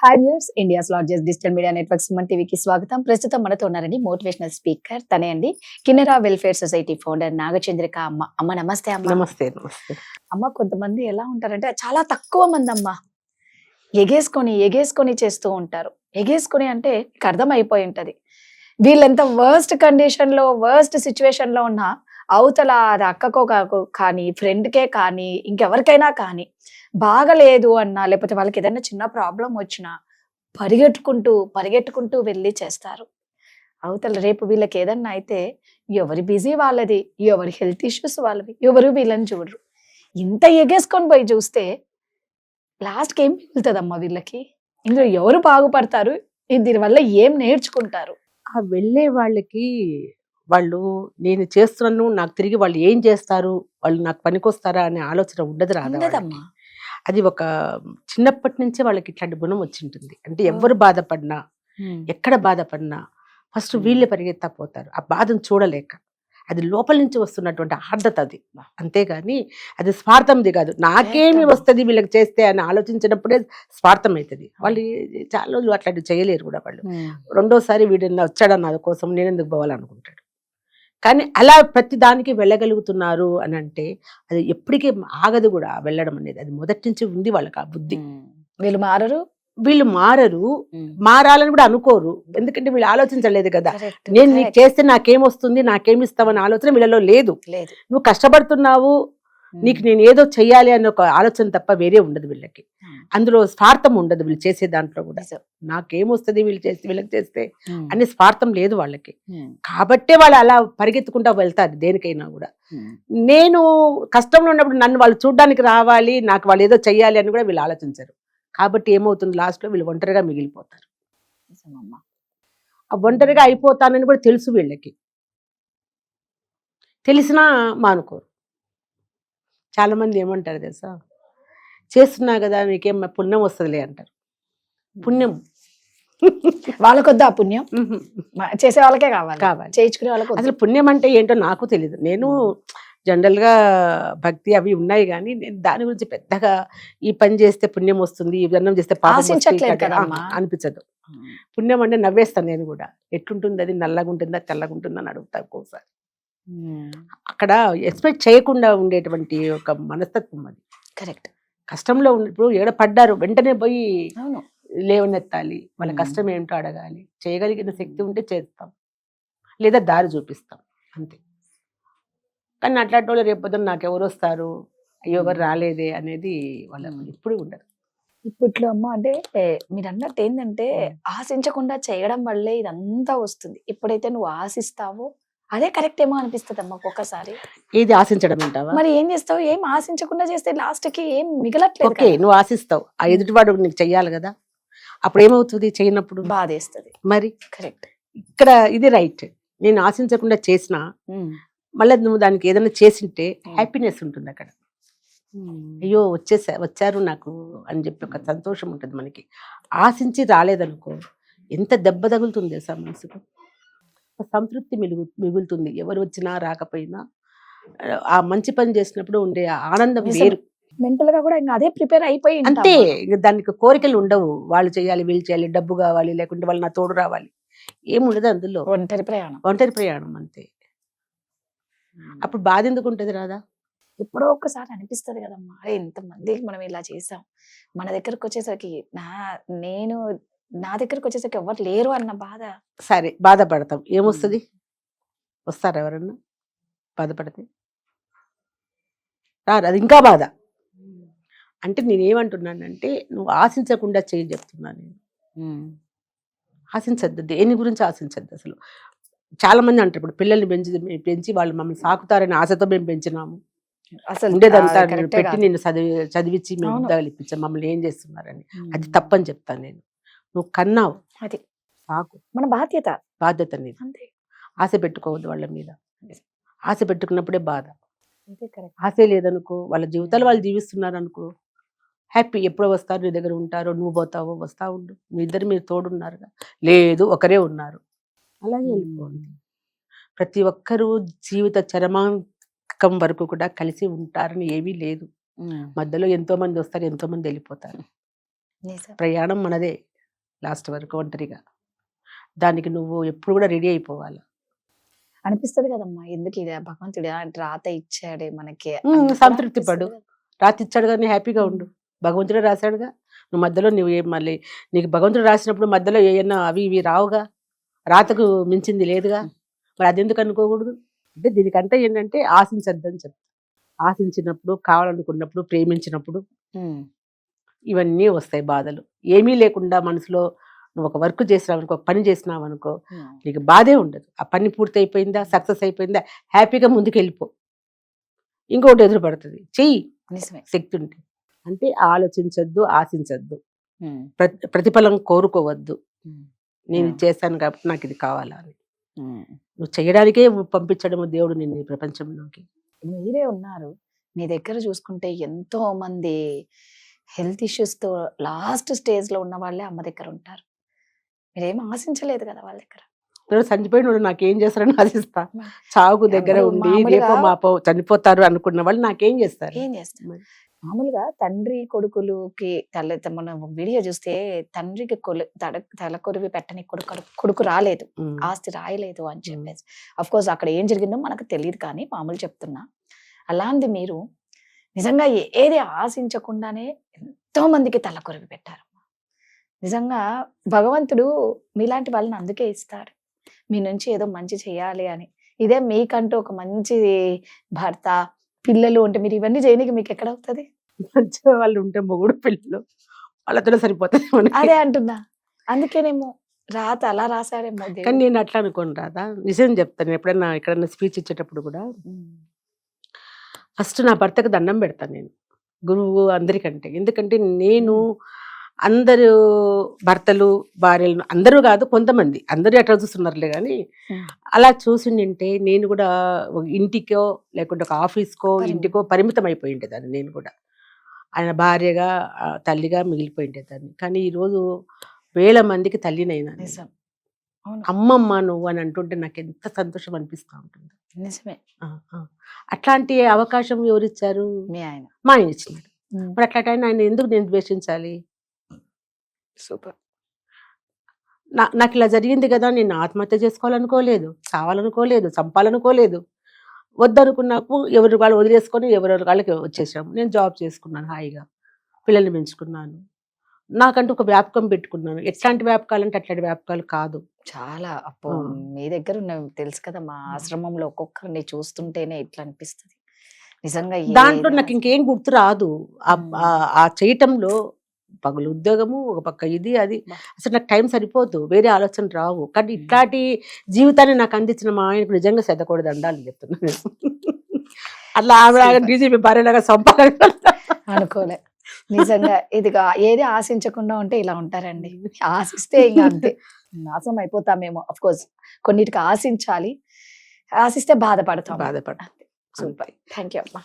Hi viewers, India's largest digital media network Suman టీవీకి స్వాగతం. ప్రస్తుతం మనతో ఉన్నారండి మోటివేషనల్ స్పీకర్ తనే అండి కిన్నెరా వెల్ఫేర్ సొసైటీ ఫౌండర్ నాగచంద్రిక అమ్మ. అమ్మ నమస్తే అమ్మ. నమస్తే నమస్తే. అమ్మ, కొంతమంది ఎలా ఉంటారంటే చాలా తక్కువ మంది అమ్మ ఎగేసుకొని ఎగేసుకొని చేస్తూ ఉంటారు. ఎగేసుకొని అంటే మీకు అర్థం అయిపోయి ఉంటది. వీళ్ళెంత వర్స్ట్ కండిషన్ లో వర్స్ట్ సిచ్యువేషన్ లో ఉన్నా అవతల అది అక్కకో కానీ ఫ్రెండ్కే కానీ ఇంకెవరికైనా కానీ బాగలేదు అన్నా లేకపోతే వాళ్ళకి ఏదైనా చిన్న ప్రాబ్లం వచ్చినా పరిగెట్టుకుంటూ పరిగెట్టుకుంటూ వెళ్ళి చేస్తారు. అవతల రేపు వీళ్ళకి ఏదన్నా అయితే ఎవరి బిజీ వాళ్ళది, ఎవరి హెల్త్ ఇష్యూస్ వాళ్ళవి, ఎవరు వీళ్ళని చూడరు. ఇంత ఎగేసుకొని పోయి చూస్తే లాస్ట్కి ఏం మిగులుతుందమ్మా వీళ్ళకి? ఇందులో ఎవరు బాగుపడతారు? దీనివల్ల ఏం నేర్చుకుంటారు? ఆ వెళ్ళే వాళ్ళకి వాళ్ళు నేను చేస్తున్నాను, నాకు తిరిగి వాళ్ళు ఏం చేస్తారు, వాళ్ళు నాకు పనికొస్తారా అనే ఆలోచన ఉండదు రాదా వాళ్ళకి. ఉండదమ్మా. అది ఒక చిన్నప్పటి నుంచే వాళ్ళకి ఇట్లాంటి గుణం వచ్చి ఉంటుంది. అంటే ఎవరు బాధపడినా ఎక్కడ బాధపడినా ఫస్ట్ వీళ్ళే పరిగెత్తపోతారు, ఆ బాధను చూడలేక. అది లోపల నుంచి వస్తున్నటువంటి ఆర్ద్రత అది, అంతేగాని అది స్వార్థంది కాదు. నాకేమి వస్తుంది వీళ్ళకి చేస్తే అని ఆలోచించినప్పుడే స్వార్థం అవుతుంది. వాళ్ళు చాలా రోజులు అట్లాంటివి చేయలేరు కూడా. వాళ్ళు రెండోసారి వీడిని వచ్చాడు నా కోసం నేను ఎందుకు పోవాలనుకుంటాడు. కానీ అలా ప్రతి దానికి వెళ్ళగలుగుతున్నారు అని అంటే అది ఎప్పటికీ ఆగదు కూడా వెళ్ళడం అనేది. అది మొదటి నుంచి ఉంది వాళ్ళకి ఆ బుద్ధి. వీళ్ళు మారరు, మారాలని కూడా అనుకోరు. ఎందుకంటే వీళ్ళు ఆలోచించలేదు కదా, నేను నీకు చేస్తే నాకేమొస్తుంది, నాకేమిస్తామని ఆలోచన వీళ్ళలో లేదు. నువ్వు కష్టపడుతున్నావు, నీకు నేను ఏదో చెయ్యాలి అనే ఒక ఆలోచన తప్ప వేరే ఉండదు వీళ్ళకి. అందులో స్వార్థం ఉండదు వీళ్ళు చేసే దాంట్లో కూడా. నాకేమొస్తుంది వీళ్ళు చేస్తే, వీళ్ళకి చేస్తే అనే స్వార్థం లేదు వాళ్ళకి. కాబట్టే వాళ్ళు అలా పరిగెత్తుకుంటా వెళ్తారు దేనికైనా కూడా. నేను కష్టంలో ఉన్నప్పుడు నన్ను వాళ్ళు చూడడానికి రావాలి, నాకు వాళ్ళు ఏదో చెయ్యాలి అని కూడా వీళ్ళు ఆలోచించరు. కాబట్టి ఏమవుతుంది, లాస్ట్లో వీళ్ళు ఒంటరిగా మిగిలిపోతారు. ఆ ఒంటరిగా అయిపోతానని కూడా తెలుసు వీళ్ళకి, తెలిసినా మానుకోరు. చాలా మంది ఏమంటారు తెలుసా, చేస్తున్నా కదా నీకేం పుణ్యం వస్తుందిలే అంటారు. పుణ్యం వాళ్ళకొద్దా పుణ్యం, చేసే వాళ్ళకే కావాలి, చేయించుకునే వాళ్ళకి. అసలు పుణ్యం అంటే ఏంటో నాకు తెలియదు. నేను జనరల్గా భక్తి అవి ఉన్నాయి కానీ నేను దాని గురించి పెద్దగా ఈ పని చేస్తే పుణ్యం వస్తుంది, ఈ అన్నం చేస్తే పాపం అనిపించదు. పుణ్యం అంటే నవ్వేస్తాను నేను కూడా. ఎట్లుంటుంది అది, నల్లగా ఉంటుందా తెల్లగా ఉంటుందా అని అడుగుతా ఒక్కోసారి. అక్కడ ఎక్స్పెక్ట్ చేయకుండా ఉండేటువంటి ఒక మనస్తత్వం అది. కరెక్ట్. కష్టంలో ఇప్పుడు ఏడ పడ్డారు వెంటనే పోయి లేవనెత్తాలి, వాళ్ళ కష్టం ఏంటో అడగాలి. చేయగలిగిన శక్తి ఉంటే చేస్తాం, లేదా దారి చూపిస్తాం, అంతే. కానీ అట్లాంటి వాళ్ళు రేపొద్దున నాకెవరు వస్తారు, అయ్యో ఎవరు రాలేదే అనేది వాళ్ళ ఎప్పుడు ఉండదు. ఇప్పట్లో అమ్మ అంటే మీరు అన్నట్టు ఏంటంటే ఆశించకుండా చేయడం వల్లే ఇదంతా వస్తుంది. ఎప్పుడైతే నువ్వు ఆశిస్తావో అదే కరెక్ట్ ఏమో అనిపిస్తుంది అమ్మ ఒక్కొక్కసారి. ఏది ఆశించడం అంటావా? మరి ఏం చేస్తావు? ఏం ఆశించకుండా చేస్తే లాస్ట్ కి ఏం మిగలట్లేదు. ఓకే, నువ్వు ఆశిస్తావు, ఆ ఎదుటివాడు నీకు చెయ్యాలి కదా, అప్పుడు ఏమవుతుంది, చేయనప్పుడు బాధేస్తుంది. మరి కరెక్ట్. ఇక్కడ ఇది రైట్. నేను ఆశించకుండా చేసినా మళ్ళీ నువ్వు దానికి ఏదైనా చేసింటే హ్యాపీనెస్ ఉంటుంది అక్కడ. అయ్యో వచ్చారు నాకు అని చెప్పి ఒక సంతోషం ఉంటుంది మనకి. ఆశించి రాలేదనుకో ఎంత దెబ్బ తగులుతుంది తెలుసా మనసుకు. సంతృప్తి మిగులుతుంది. ఎవరు వచ్చినా రాకపోయినా ఆ మంచి పని చేసినప్పుడు ఉండే ఆనందం వేరు. మెంటల్ గా కూడా ఇంకా అదే ప్రిపేర్ అయిపోయి అంతే. దానికి కోరికలు ఉండవు, వాళ్ళు చేయాలి వీళ్ళు చేయాలి, డబ్బు కావాలి, లేకుంటే వాళ్ళు నా తోడు రావాలి, ఏముండదు అందులో. ఒంటరి ప్రయాణం అంతే. అప్పుడు బాధ ఎందుకు ఉంటుంది రాదా? ఎప్పుడో ఒక్కసారి అనిపిస్తుంది కదమ్మా, అరే ఇంతమందికి మనం ఇలా చేసాం, మన దగ్గరకు వచ్చేసరికి నా దగ్గరకు వచ్చేసరికి ఎవరు లేరు అన్న బాధ. సరే బాధపడతాం, ఏమొస్తుంది? వస్తారు ఎవరన్నా బాధపడితే రారు, అది ఇంకా బాధ. అంటే నేనేమంటున్నానంటే నువ్వు ఆశించకుండా చేయి చెప్తున్నా నేను. ఆశించద్దు, దేని గురించి ఆశించద్దు అసలు. చాలా మంది అంటారు ఇప్పుడు పిల్లల్ని పెంచి వాళ్ళు మమ్మల్ని సాకుతారని ఆశతో మేము పెంచినాము, అసలు ఉండేదంతా పెట్టి నేను చదివించి మేము ఉద్యోగాలు ఇప్పించాం, మమ్మల్ని ఏం చేస్తున్నారని. అది తప్పని చెప్తాను నేను. నువ్వు కన్నావు, అది సాకు, మన బాధ్యత నీది. ఆశ పెట్టుకోవద్దు వాళ్ళ మీద. ఆశ పెట్టుకున్నప్పుడే బాధ. ఆశ లేదనుకో, వాళ్ళ జీవితాలు వాళ్ళు జీవిస్తున్నారు అనుకో, హ్యాపీ. ఎప్పుడో వస్తారు, నీ దగ్గర ఉంటారో, నువ్వు పోతావో, వస్తా ఉండు, మీ ఇద్దరు మీరు తోడున్నారుగా. లేదు ఒకరే ఉన్నారు, అలాగే వెళ్ళిపోండి. ప్రతి ఒక్కరూ జీవిత చరమాంకం వరకు కూడా కలిసి ఉంటారని ఏమీ లేదు. మధ్యలో ఎంతో మంది వస్తారు, ఎంతో మంది వెళ్ళిపోతారు. ప్రయాణం మనదే. లాస్ట్ వరకు ఒంటరిగా. దానికి నువ్వు ఎప్పుడు కూడా రెడీ అయిపోవాలి. అనిపిస్తది కదమ్మా, ఎందుకు ఇది భగవంతుడు ఇలాంటి రాత ఇచ్చాడే మనకి ఉమ్, అన్నట్టు కూడా సంతృప్తి పడు. అనిపిస్తది కదా. రాతి ఇచ్చాడు కానీ హ్యాపీగా ఉండు. భగవంతుడే రాశాడుగా. నువ్వు మధ్యలో నువ్వు మళ్ళీ నీకు భగవంతుడు రాసినప్పుడు మధ్యలో ఏమన్నా అవి ఇవి రావుగా. రాతకు మించింది లేదుగా. మరి అదెందుకు అనుకోకూడదు? అంటే దీనికంతా ఏంటంటే ఆశించద్దని చెప్తా. ఆశించినప్పుడు, కావాలనుకున్నప్పుడు, ప్రేమించినప్పుడు ఉమ్, ఇవన్నీ వస్తాయి బాధలు. ఏమీ లేకుండా మనసులో నువ్వు ఒక వర్క్ చేసినావనుకో, ఒక పని చేసినావనుకో, ఉమ్, నీకు బాధే ఉండదు. ఆ పని పూర్తి అయిపోయిందా, సక్సెస్ అయిపోయిందా, హ్యాపీగా ముందుకు వెళ్ళిపో. ఇంకొకటి ఎదురు పడుతుంది, చెయ్యి నిజమే. శక్తి ఉంటే. అంటే ఆలోచించద్దు, ఆశించద్దు, ఉమ్, ప్రతిఫలం కోరుకోవద్దు. ఉమ్, నేను ఇది చేశాను కాబట్టి నాకు ఇది కావాలా అని. ఉమ్. నువ్వు చేయడానికే పంపించడము దేవుడు నిన్ను ఈ ప్రపంచంలోకి. మీరే ఉన్నారు, మీ దగ్గర చూసుకుంటే ఎంతో మంది హెల్త్ ఇష్యూస్ తో లాస్ట్ స్టేజ్ లో ఉన్న వాళ్ళే అమ్మ దగ్గర ఉంటారు. మీరేం ఆశించలేదు కదా వాళ్ళ దగ్గర. ఎవరో చనిపోయిన నాకేం చేస్తారని ఆశిస్తా. చావుకు దగ్గర ఎవరు ఉండి మామూలుగా రేపో మాపో చనిపోతారు అనుకున్న వాళ్ళు నాకేం చేస్తారు? ఏం చేస్తారు? మామూలుగా తండ్రి కొడుకులకి మనం వీడియో చూస్తే తండ్రికి తల కొరివి పెట్టని కొడుకు రాలేదు, ఉమ్. ఆస్తి రాయలేదు అని చెప్పేసి. అఫ్ కోర్స్ అక్కడ ఏం జరిగిందో మనకు తెలియదు, కానీ మామూలు చెప్తున్నా. అలాంటి మీరు నిజంగా ఏది ఆశించకుండానే ఎంతో మందికి తల కొరివి పెట్టారు. నిజంగా భగవంతుడు మీలాంటి వాళ్ళని అందుకే ఇస్తాడు, మీ నుంచి ఏదో మంచి చేయాలి అని. ఇదే మీకంటూ ఒక మంచి భర్త, పిల్లలు ఉంటే మీరు ఇవన్నీ చేయడానికి మీకు ఎక్కడ అవుతుంది? మంచిగా వాళ్ళు ఉంటే మొగుడు పిల్లలు వాళ్ళతో సరిపోతుంది మనకి. అదే అంటున్నా, అందుకేనేమో రాత అలా రాశాడేమో కానీ దేవుడు. నేను అట్లా అనుకోను రాదా, నిజం చెప్తాను. ఎప్పుడైనా ఎక్కడైనా స్పీచ్ ఇచ్చేటప్పుడు కూడా ఉమ్, ఫస్ట్ నా భర్తకు దండం పెడతాను నేను, గురువు అందరికంటే. ఎందుకంటే నేను అందరూ భర్తలు భార్యలు అందరూ కాదు, కొంతమంది, అందరూ ఎట్లా చూస్తున్నారులే కానీ ఉమ్, అలా చూసిండింటే నేను కూడా ఒక ఇంటికో లేకుంటే ఒక ఆఫీస్కో ఇంటికో పరిమితం అయిపోయి ఉండేదాన్ని. నేను కూడా ఆయన భార్యగా తల్లిగా మిగిలిపోయి ఉండేదాన్ని. కానీ ఈరోజు వేల మందికి తల్లినైనా నేను. నిజం. అవును, అమ్మమ్మ నువ్వు అని అంటుంటే నాకు ఎంత సంతోషం అనిపిస్తూ ఉంటుంది. నిజమే. ఆ, ఆ. అట్లాంటి అవకాశం ఎవరిచ్చారు? మీ ఆయన. మా ఆయన ఇచ్చినాడు. ఉమ్, మరి అట్లాంటి ఆయన ఎందుకు నేను ద్వేషించాలి? సూపర్. నాకు ఇలా జరిగింది కదా, నేను ఆత్మహత్య చేసుకోవాలనుకోలేదు, చావాలనుకోలేదు, చంపాలనుకోలేదు. వద్దనుకున్నాకు ఎవరి వాళ్ళు వదిలేసుకొని ఎవరెవరి వాళ్ళకి వచ్చేసాము. నేను జాబ్ చేసుకున్నాను, హాయిగా పిల్లల్ని పెంచుకున్నాను. నాకంటూ ఒక వ్యాపకం పెట్టుకున్నాను. ఎట్లాంటి వ్యాపకాలు అంటే అట్లాంటి వ్యాపకాలు కాదు. చాలా అప్పో, ఆ. మీ దగ్గర తెలుసు కదా, మా ఆశ్రమంలో ఒక్కొక్కరిని చూస్తుంటేనే ఇట్లా అనిపిస్తుంది నిజంగా. దాంట్లో ఏది నాకు ఇంకేం గుర్తు రాదు. ఆ చేయటంలో పగులు ఉద్యోగము, ఒక పక్క ఇది అది, అసలు నాకు టైం సరిపోదు, వేరే ఆలోచన రావు. కానీ ఇట్లాంటి జీవితాన్ని నాకు అందించిన మా ఆయనకు నిజంగా శ్రద్ధకూడదు అండాలని చెప్తున్నాను. అట్లా ఆమె డీజీపీ భార్యలాగా సంపాదన అనుకోలే నిజంగా. ఇదిగా ఏది ఆశించకుండా ఉంటే ఇలా ఉంటారండి. ఆశిస్తే ఇంకా అంతే నాశనం అయిపోతామేమో. అఫ్ కోర్స్ కొన్నిటికి ఆశించాలి, ఆశిస్తే బాధపడతాం. బాధపడ. సూపర్, థ్యాంక్ యూ అమ్మా.